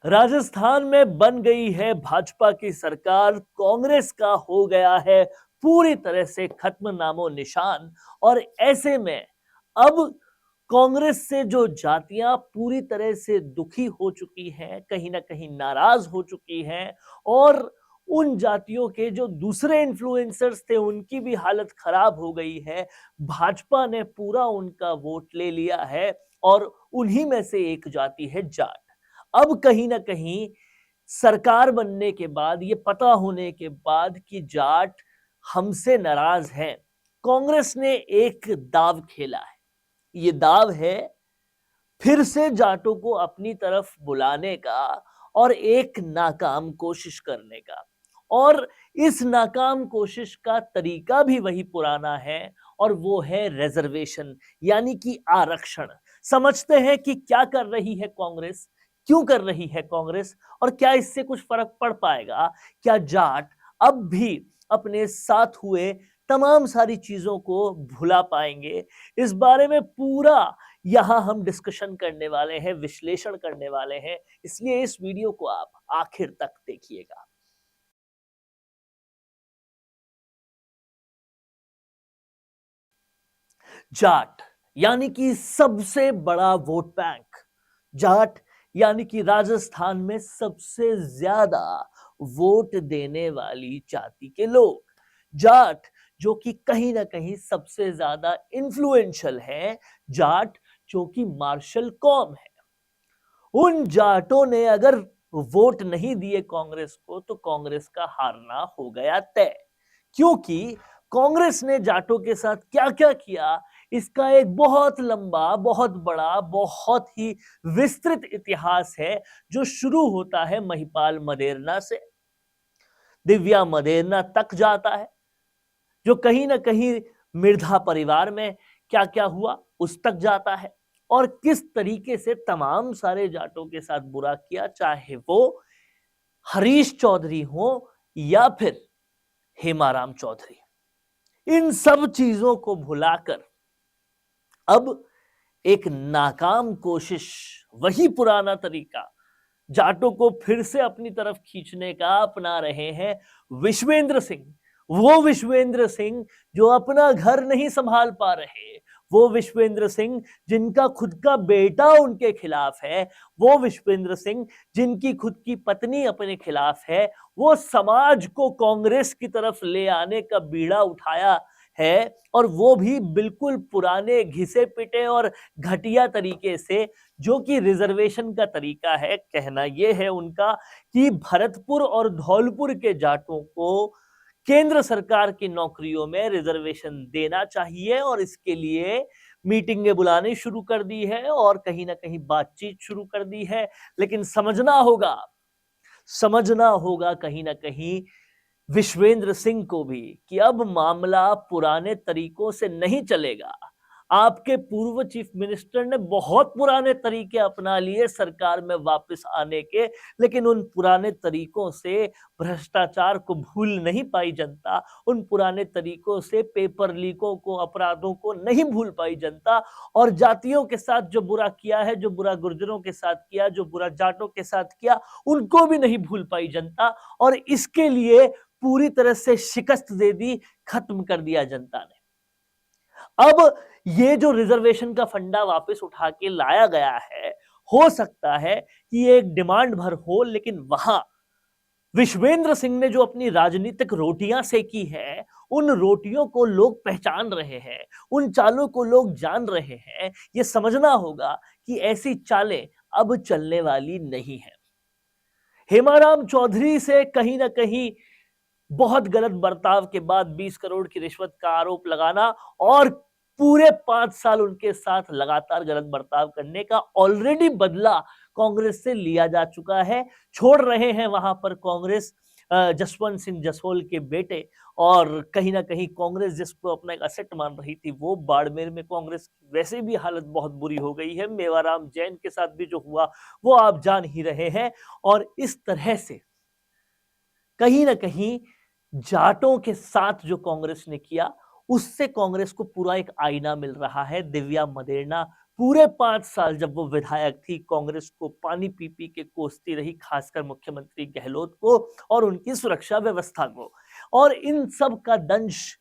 राजस्थान में बन गई है भाजपा की सरकार, कांग्रेस का हो गया है पूरी तरह से खत्म नामो निशान। और ऐसे में अब कांग्रेस से जो जातियां पूरी तरह से दुखी हो चुकी हैं, कहीं ना कहीं नाराज हो चुकी हैं, और उन जातियों के जो दूसरे इन्फ्लुएंसर्स थे उनकी भी हालत खराब हो गई है। भाजपा ने पूरा उनका वोट ले लिया है और उन्हीं में से एक जाति है जाट। अब कहीं ना कहीं सरकार बनने के बाद, ये पता होने के बाद कि जाट हमसे नाराज हैं, कांग्रेस ने एक दाव खेला है। ये दाव है फिर से जाटों को अपनी तरफ बुलाने का और एक नाकाम कोशिश करने का। और इस नाकाम कोशिश का तरीका भी वही पुराना है, और वो है रिजर्वेशन, यानी कि आरक्षण। समझते हैं कि क्या कर रही है कांग्रेस, क्यों कर रही है कांग्रेस, और क्या इससे कुछ फर्क पड़ पाएगा। क्या जाट अब भी अपने साथ हुए तमाम सारी चीजों को भुला पाएंगे? इस बारे में पूरा यहां हम डिस्कशन करने वाले हैं, विश्लेषण करने वाले हैं। इसलिए इस वीडियो को आप आखिर तक देखिएगा। जाट यानी कि सबसे बड़ा वोट बैंक। जाट यानी कि राजस्थान में सबसे ज्यादा वोट देने वाली जाति के लोग। जाट जो कि कहीं ना कहीं सबसे ज्यादा इन्फ्लुएंशियल है। जाट जो कि मार्शल कौम है। उन जाटों ने अगर वोट नहीं दिए कांग्रेस को तो कांग्रेस का हारना हो गया तय। क्योंकि कांग्रेस ने जाटों के साथ क्या क्या किया, इसका एक बहुत लंबा, बहुत बड़ा, बहुत ही विस्तृत इतिहास है, जो शुरू होता है महिपाल मदेरणा से, दिव्या मदेरणा तक जाता है, जो कहीं ना कहीं मिर्धा परिवार में क्या क्या हुआ उस तक जाता है, और किस तरीके से तमाम सारे जाटों के साथ बुरा किया, चाहे वो हरीश चौधरी हो या फिर हेमाराम चौधरी। इन सब चीजों को भुलाकर अब एक नाकाम कोशिश, वही पुराना तरीका जाटों को फिर से अपनी तरफ खींचने का अपना रहे हैं विश्वेंद्र सिंह। वो विश्वेंद्र सिंह जो अपना घर नहीं संभाल पा रहे, वो विश्वेंद्र सिंह जिनका खुद का बेटा उनके खिलाफ है, वो विश्वेंद्र सिंह जिनकी खुद की पत्नी अपने खिलाफ है, वो समाज को कांग्रेस की तरफ ले आने का बीड़ा उठाया है, और वो भी बिल्कुल पुराने घिसे पिटे और घटिया तरीके से, जो कि रिजर्वेशन का तरीका है। कहना यह है उनका कि भरतपुर और धौलपुर के जाटों को केंद्र सरकार की नौकरियों में रिजर्वेशन देना चाहिए, और इसके लिए मीटिंगें बुलानी शुरू कर दी है और कहीं ना कहीं बातचीत शुरू कर दी है। लेकिन समझना होगा कहीं ना कहीं विश्वेंद्र सिंह को भी कि अब मामला पुराने तरीकों से नहीं चलेगा। आपके पूर्व चीफ मिनिस्टर ने बहुत पुराने तरीके अपना लिए सरकार में वापस आने के, लेकिन उन पुराने तरीकों से भ्रष्टाचार को भूल नहीं पाई जनता, उन पुराने तरीकों से पेपर लीकों को, अपराधों को नहीं भूल पाई जनता, और जातियों के साथ जो बुरा किया है, जो बुरा गुर्जरों के साथ किया, जो बुरा जाटों के साथ किया, उनको भी नहीं भूल पाई जनता। और इसके लिए पूरी तरह से शिकस्त दे दी, खत्म कर दिया जनता ने। अब ये जो रिजर्वेशन का फंडा वापस उठा के लाया गया है, हो सकता है कि ये एक डिमांड भर हो, लेकिन वहां विश्वेंद्र सिंह ने जो अपनी राजनीतिक रोटियां सेकी है, उन रोटियों को लोग पहचान रहे हैं, उन चालों को लोग जान रहे हैं। ये समझना होगा कि ऐसी चालें अब चलने वाली नहीं है। हेमाराम चौधरी से कहीं ना कहीं बहुत गलत बर्ताव के बाद 20 करोड़ की रिश्वत का आरोप लगाना, और पूरे 5 साल उनके साथ लगातार गलत बर्ताव करने का ऑलरेडी बदला कांग्रेस से लिया जा चुका है। छोड़ रहे हैं वहां पर कांग्रेस जसवंत सिंह जसोल के बेटे, और कहीं ना कहीं कांग्रेस जिसको अपना एक असेट मान रही थी, वो बाड़मेर में कांग्रेस की वैसे भी हालत बहुत बुरी हो गई है। मेवाराम जैन के साथ भी जो हुआ वो आप जान ही रहे हैं। और इस तरह से कहीं ना कहीं जाटों के साथ जो कांग्रेस ने किया, उससे कांग्रेस को पूरा एक आईना मिल रहा है। दिव्या मदेरणा पूरे 5 साल जब वो विधायक थी, कांग्रेस को पानी पी के कोसती रही, खासकर मुख्यमंत्री गहलोत को और उनकी सुरक्षा व्यवस्था को। और इन सब का दंश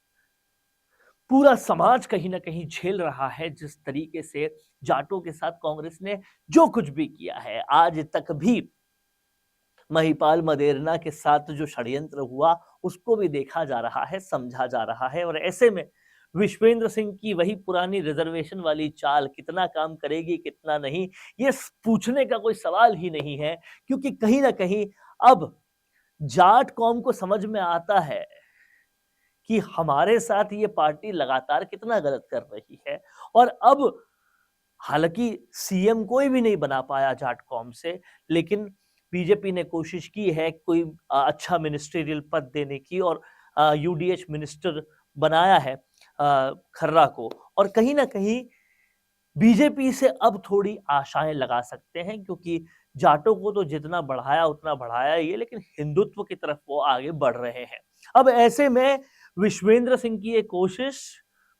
पूरा समाज कहीं ना कहीं झेल रहा है। जिस तरीके से जाटों के साथ कांग्रेस ने जो कुछ भी किया है, आज तक भी महिपाल मदेरणा के साथ जो षड्यंत्र हुआ उसको भी देखा जा रहा है, समझा जा रहा है। और ऐसे में विश्वेंद्र सिंह की वही पुरानी रिजर्वेशन वाली चाल कितना काम करेगी, कितना नहीं, ये पूछने का कोई सवाल ही नहीं है। क्योंकि कहीं ना कहीं अब जाट कौम को समझ में आता है कि हमारे साथ ये पार्टी लगातार कितना गलत कर रही है। और अब हालांकि सीएम कोई भी नहीं बना पाया जाट कौम से, लेकिन बीजेपी ने कोशिश की है कोई अच्छा मिनिस्ट्रियल पद देने की, और यूडीएच मिनिस्टर बनाया है खर्रा को। और कहीं ना कहीं बीजेपी से अब थोड़ी आशाएं लगा सकते हैं, क्योंकि जाटों को तो जितना बढ़ाया उतना बढ़ाया ही है, लेकिन हिंदुत्व की तरफ वो आगे बढ़ रहे हैं। अब ऐसे में विश्वेंद्र सिंह की ये कोशिश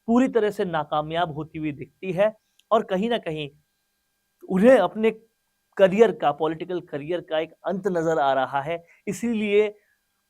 पूरी तरह से नाकामयाब होती हुई दिखती है। और कहीं ना कहीं उन्हें अपने करियर का, पॉलिटिकल करियर का एक अंत नजर आ रहा है। इसीलिए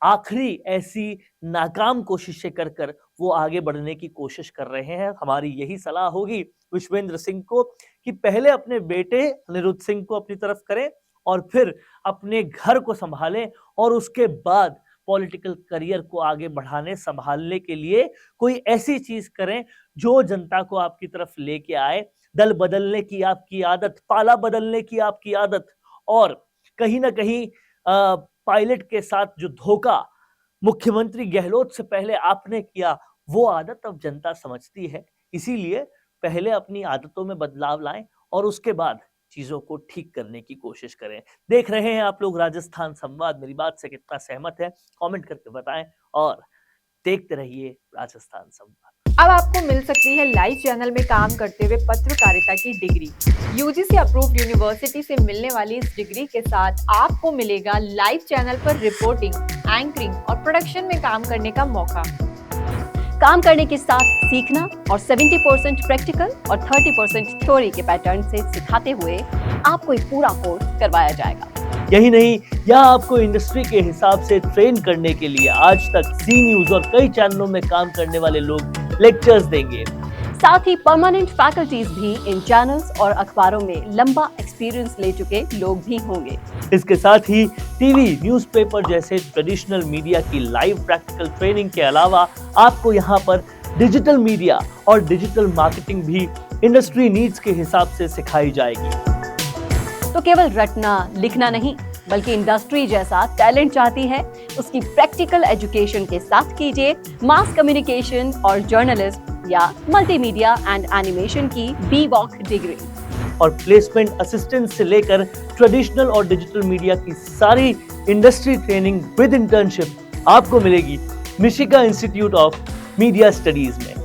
आखिरी ऐसी नाकाम कोशिशें कर कर वो आगे बढ़ने की कोशिश कर रहे हैं। हमारी यही सलाह होगी विश्वेंद्र सिंह को कि पहले अपने बेटे अनिरुद्ध सिंह को अपनी तरफ करें और फिर अपने घर को संभालें, और उसके बाद पॉलिटिकल करियर को आगे बढ़ाने संभालने के लिए कोई ऐसी चीज करें जो जनता को आपकी तरफ लेके आए। दल बदलने की आपकी आदत, पाला बदलने की आपकी आदत, और कहीं ना कहीं पायलट के साथ जो धोखा मुख्यमंत्री गहलोत से पहले आपने किया, वो आदत अब जनता समझती है। इसीलिए पहले अपनी आदतों में बदलाव लाएं और उसके बाद चीजों को ठीक करने की कोशिश करें। देख रहे हैं आप लोग राजस्थान संवाद, मेरी बात से कितना सहमत है कमेंट करके बताएं और देखते रहिए राजस्थान संवाद। अब आपको मिल सकती है लाइव चैनल में काम करते हुए पत्रकारिता की डिग्री। यूजीसी अप्रूव्ड यूनिवर्सिटी से मिलने वाली इस डिग्री के साथ आपको मिलेगा लाइव चैनल पर रिपोर्टिंग, एंकरिंग और प्रोडक्शन में काम करने का मौका। काम करने के साथ सीखना और 70% प्रैक्टिकल और 30% थ्योरी के पैटर्न से सिखाते हुए आपको एक पूरा कोर्स करवाया जाएगा। यही नहीं, यहाँ आपको इंडस्ट्री के हिसाब से ट्रेन करने के लिए आज तक सी न्यूज और कई चैनलों में काम करने वाले लोग लेक्चर्स देंगे। साथ ही परमानेंट फैकल्टीज भी इन चैनल्स और अखबारों में लंबा एक्सपीरियंस ले चुके लोग भी होंगे। इसके साथ ही टीवी, न्यूज़पेपर जैसे ट्रेडिशनल मीडिया की लाइव प्रैक्टिकल ट्रेनिंग के अलावा आपको यहाँ पर डिजिटल मीडिया और डिजिटल मार्केटिंग भी इंडस्ट्री नीड्स के हिसाब से सिखाई जाएगी। तो केवल रटना लिखना नहीं, बल्कि इंडस्ट्री जैसा टैलेंट चाहती है, उसकी प्रैक्टिकल एजुकेशन के साथ कीजिए मास कम्युनिकेशन और जर्नलिस्ट या मल्टीमीडिया एंड एनिमेशन की BVOC डिग्री। और प्लेसमेंट असिस्टेंट से लेकर ट्रेडिशनल और डिजिटल मीडिया की सारी इंडस्ट्री ट्रेनिंग विद इंटर्नशिप आपको मिलेगी मिशिगा इंस्टीट्यूट ऑफ मीडिया स्टडीज में।